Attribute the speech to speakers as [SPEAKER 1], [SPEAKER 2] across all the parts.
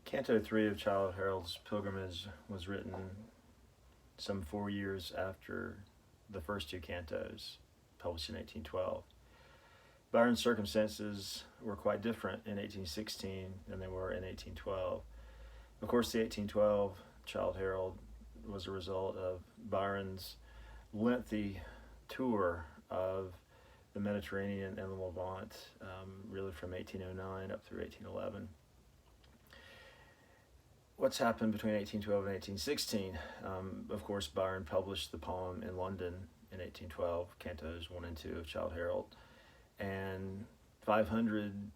[SPEAKER 1] Canto 3 of Childe Harold's Pilgrimage was written some 4 years after the first two cantos, published in 1812. Byron's circumstances were quite different in 1816 than they were in 1812. Of course, the 1812 Childe Harold was a result of Byron's lengthy tour of the Mediterranean and the Levant, really from 1809 up through 1811. What's happened between 1812 and 1816? Of course, Byron published the poem in London in 1812, Cantos 1 and 2 of Childe Harold, and 500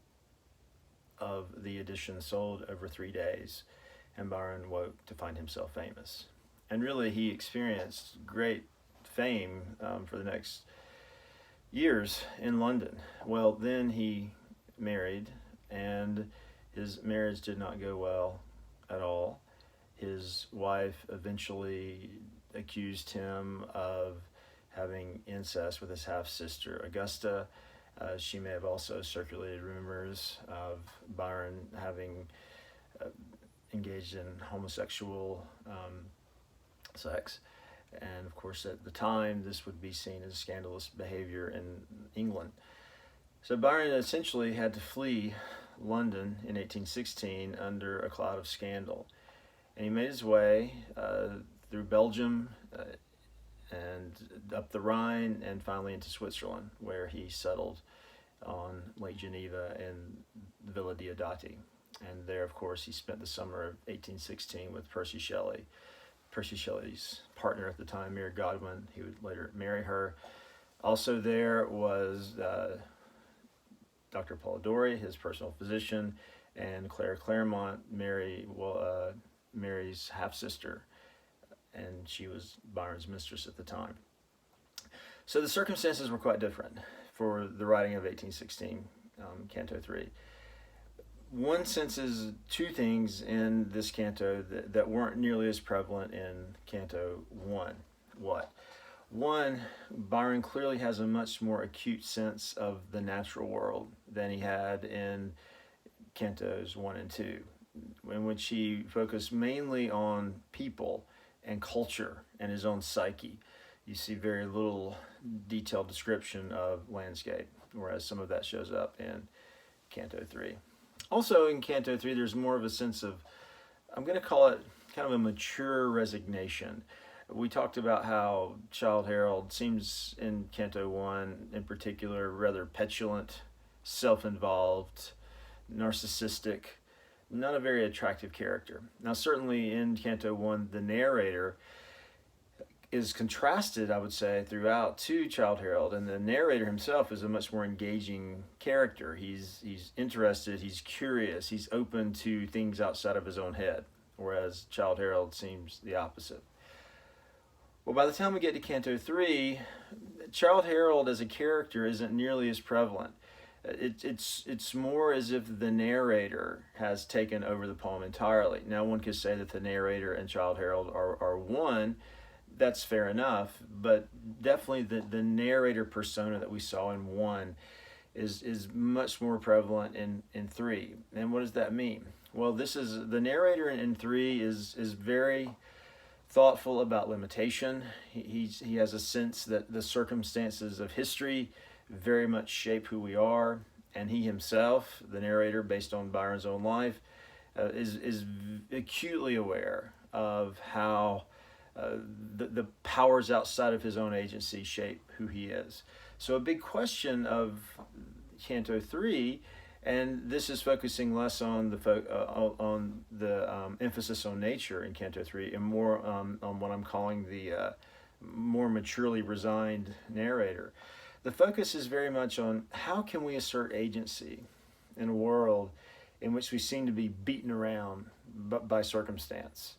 [SPEAKER 1] of the editions sold over 3 days, and Byron woke to find himself famous. And really, he experienced great fame for the next years in London. Well, then he married, and his marriage did not go well at all. His wife eventually accused him of having incest with his half-sister, Augusta. She may have also circulated rumors of Byron having engaged in homosexual sex. And of course, at the time, this would be seen as scandalous behavior in England. So Byron essentially had to flee London in 1816 under a cloud of scandal. And he made his way through Belgium and up the Rhine and finally into Switzerland, where he settled on Lake Geneva in Villa Diodati. And there, of course, he spent the summer of 1816 with Percy Shelley. Percy Shelley's partner at the time, Mary Godwin. He would later marry her. Also there was Dr. Polidori, his personal physician, and Clara Claremont, Mary's half-sister, and she was Byron's mistress at the time. So the circumstances were quite different for the writing of 1816, Canto 3. One senses two things in this canto that weren't nearly as prevalent in Canto 1. What? One, Byron clearly has a much more acute sense of the natural world than he had in Cantos 1 and 2, in which he focused mainly on people and culture and his own psyche. You see very little detailed description of landscape, whereas some of that shows up in Canto 3. Also in Canto 3, there's more of a sense of, I'm going to call it kind of a mature resignation. We talked about how Childe Harold seems in Canto 1 in particular rather petulant, self-involved, narcissistic, not a very attractive character. Now certainly in Canto 1 the narrator is contrasted, I would say, throughout to Childe Harold, and the narrator himself is a much more engaging character. He's interested, he's curious, he's open to things outside of his own head, whereas Childe Harold seems the opposite. Well, by the time we get to Canto 3, Childe Harold as a character isn't nearly as prevalent. It's more as if the narrator has taken over the poem entirely. Now, one could say that the narrator and Childe Harold are one. That's fair enough, but definitely the narrator persona that we saw in 1 is much more prevalent in 3. And what does that mean? Well, the narrator in 3 is very thoughtful about limitation. He has a sense that the circumstances of history very much shape who we are, and he himself, the narrator, based on Byron's own life, is acutely aware of how the powers outside of his own agency shape who he is. So a big question of Canto 3, and this is focusing less on the emphasis on nature in Canto 3 and more on what I'm calling the more maturely resigned narrator. The focus is very much on how can we assert agency in a world in which we seem to be beaten around by circumstance.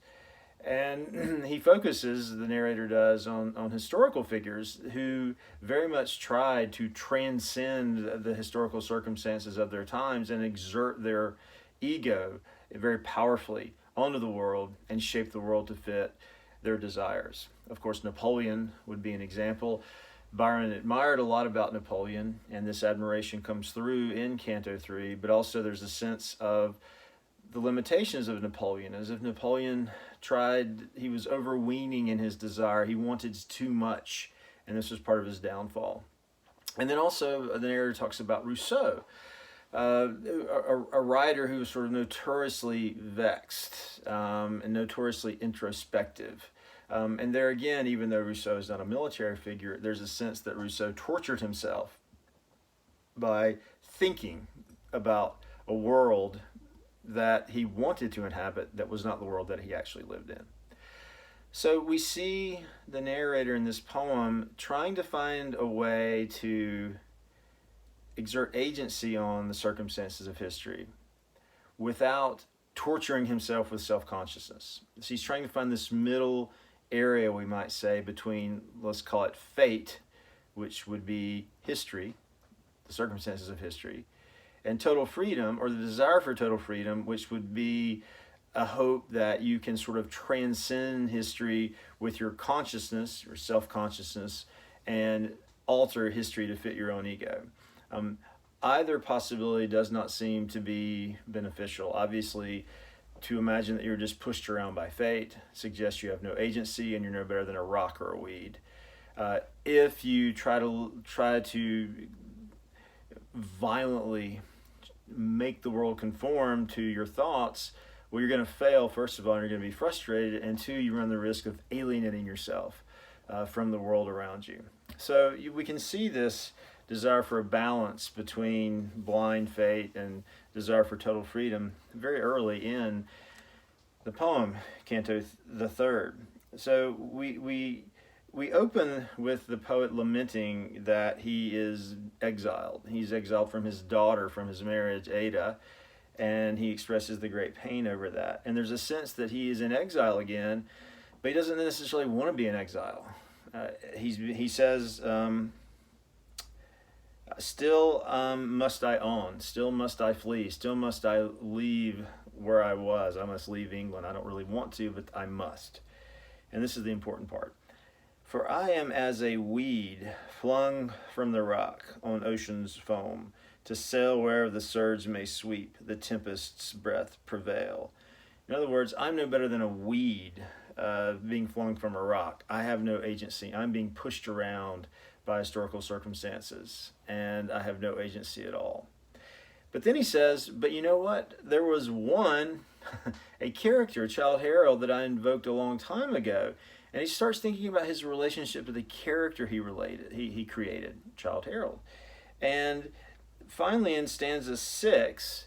[SPEAKER 1] And he focuses, the narrator does, on historical figures who very much tried to transcend the historical circumstances of their times and exert their ego very powerfully onto the world and shape the world to fit their desires. Of course, Napoleon would be an example. Byron admired a lot about Napoleon, and this admiration comes through in Canto 3, but also there's a sense of the limitations of Napoleon, as if Napoleon he was overweening in his desire. He wanted too much, and this was part of his downfall. And then also the narrator talks about Rousseau, a writer who was sort of notoriously vexed and notoriously introspective. And there again, even though Rousseau is not a military figure, there's a sense that Rousseau tortured himself by thinking about a world that he wanted to inhabit that was not the world that he actually lived in. So we see the narrator in this poem trying to find a way to exert agency on the circumstances of history without torturing himself with self-consciousness. So he's trying to find this middle area, we might say, between, let's call it fate, which would be history, the circumstances of history, and total freedom, or the desire for total freedom, which would be a hope that you can sort of transcend history with your consciousness, your self-consciousness, and alter history to fit your own ego. Either possibility does not seem to be beneficial. Obviously, to imagine that you're just pushed around by fate suggests you have no agency and you're no better than a rock or a weed. If you try to violently make the world conform to your thoughts, well, you're going to fail, first of all, and you're going to be frustrated, and two, you run the risk of alienating yourself from the world around you. So we can see this desire for a balance between blind fate and desire for total freedom very early in the poem, Canto the Third. So we open with the poet lamenting that he is exiled. He's exiled from his daughter, from his marriage, Ada, and he expresses the great pain over that. And there's a sense that he is in exile again, but he doesn't necessarily want to be in exile. He says, still must I on, still must I flee, still must I leave where I was. I must leave England. I don't really want to, but I must. And this is the important part. For I am as a weed flung from the rock on ocean's foam, to sail wherever the surge may sweep, the tempest's breath prevail. In other words, I'm no better than a weed being flung from a rock. I have no agency. I'm being pushed around by historical circumstances, and I have no agency at all. But then he says, but you know what? There was one, a character, Childe Harold, that I invoked a long time ago. And he starts thinking about his relationship to the character he created, Childe Harold. And finally, in stanza 6,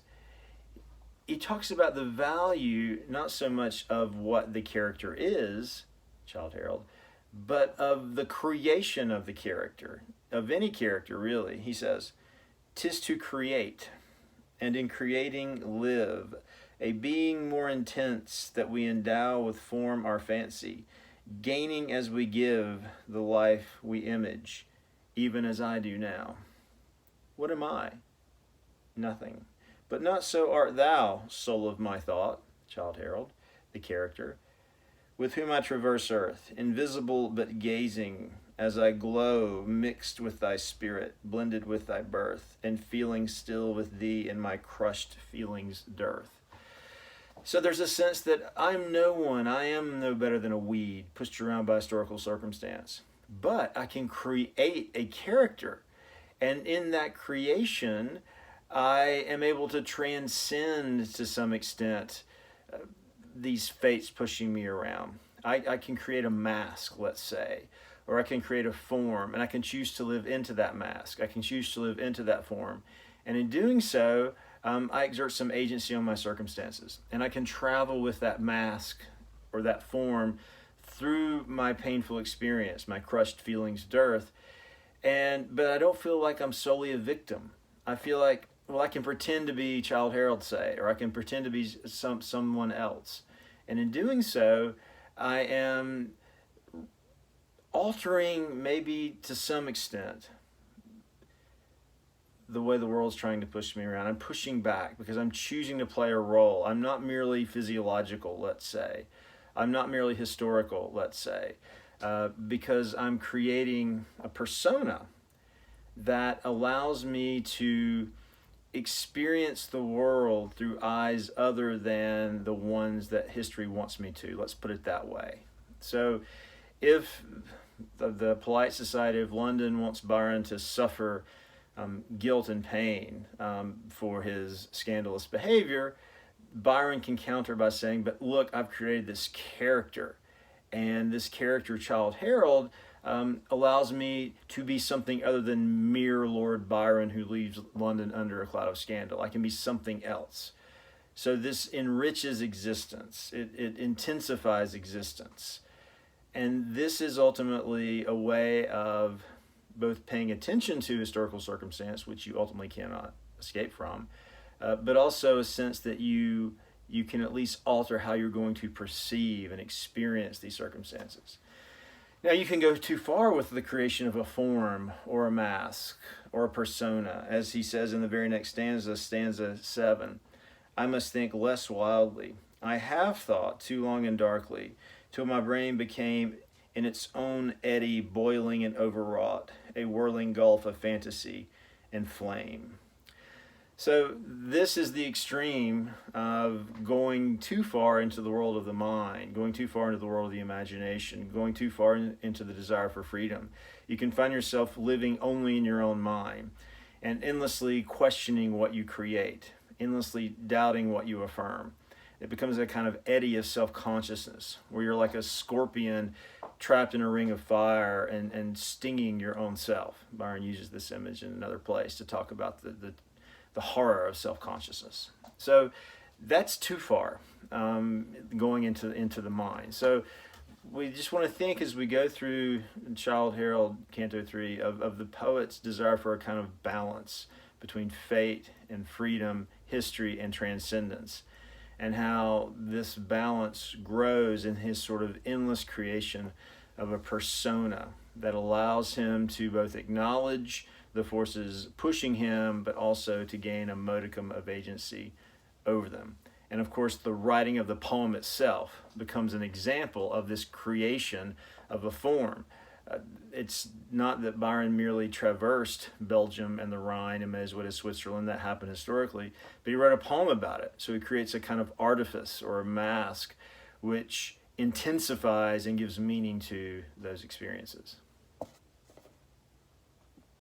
[SPEAKER 1] he talks about the value, not so much of what the character is, Childe Harold, but of the creation of the character, of any character, really. He says, "'Tis to create, and in creating live, a being more intense that we endow with form our fancy, gaining as we give the life we image, even as I do now. What am I? Nothing. But not so art thou, soul of my thought," Childe Harold, the character, "with whom I traverse earth, invisible but gazing, as I glow, mixed with thy spirit, blended with thy birth, and feeling still with thee in my crushed feelings' dearth." So there's a sense that I'm no one, I am no better than a weed pushed around by historical circumstance. But I can create a character. And in that creation, I am able to transcend to some extent these fates pushing me around. I can create a mask, let's say, or I can create a form, and I can choose to live into that mask. I can choose to live into that form. And in doing so, I exert some agency on my circumstances, and I can travel with that mask or that form through my painful experience, my crushed feelings dearth, but I don't feel like I'm solely a victim. I feel like, well, I can pretend to be Childe Harold, say, or I can pretend to be someone else, and in doing so, I am altering, maybe to some extent, the way the world's trying to push me around. I'm pushing back because I'm choosing to play a role. I'm not merely physiological, let's say. I'm not merely historical, let's say, because I'm creating a persona that allows me to experience the world through eyes other than the ones that history wants me to. Let's put it that way. So if the polite society of London wants Byron to suffer guilt and pain for his scandalous behavior, Byron can counter by saying, but look, I've created this character, and this character, Childe Harold, allows me to be something other than mere Lord Byron who leaves London under a cloud of scandal. I can be something else. So this enriches existence. It intensifies existence. And this is ultimately a way of both paying attention to historical circumstance, which you ultimately cannot escape from, but also a sense that you can at least alter how you're going to perceive and experience these circumstances. Now, you can go too far with the creation of a form or a mask or a persona. As he says in the very next stanza, stanza 7, I must think less wildly. I have thought too long and darkly, till my brain became in its own eddy boiling and overwrought, a whirling gulf of fantasy and flame. So this is the extreme of going too far into the world of the mind, going too far into the world of the imagination, going too far into the desire for freedom. You can find yourself living only in your own mind and endlessly questioning what you create, endlessly doubting what you affirm. It becomes a kind of eddy of self-consciousness where you're like a scorpion trapped in a ring of fire and stinging your own self. Byron uses this image in another place to talk about the horror of self-consciousness. So that's too far, going into the mind. So we just want to think as we go through Childe Harold, Canto 3, of the poet's desire for a kind of balance between fate and freedom, history and transcendence, and how this balance grows in his sort of endless creation of a persona that allows him to both acknowledge the forces pushing him, but also to gain a modicum of agency over them. And of course, the writing of the poem itself becomes an example of this creation of a form. It's not that Byron merely traversed Belgium and the Rhine and as what is Switzerland, that happened historically, but he wrote a poem about it. So he creates a kind of artifice or a mask which intensifies and gives meaning to those experiences.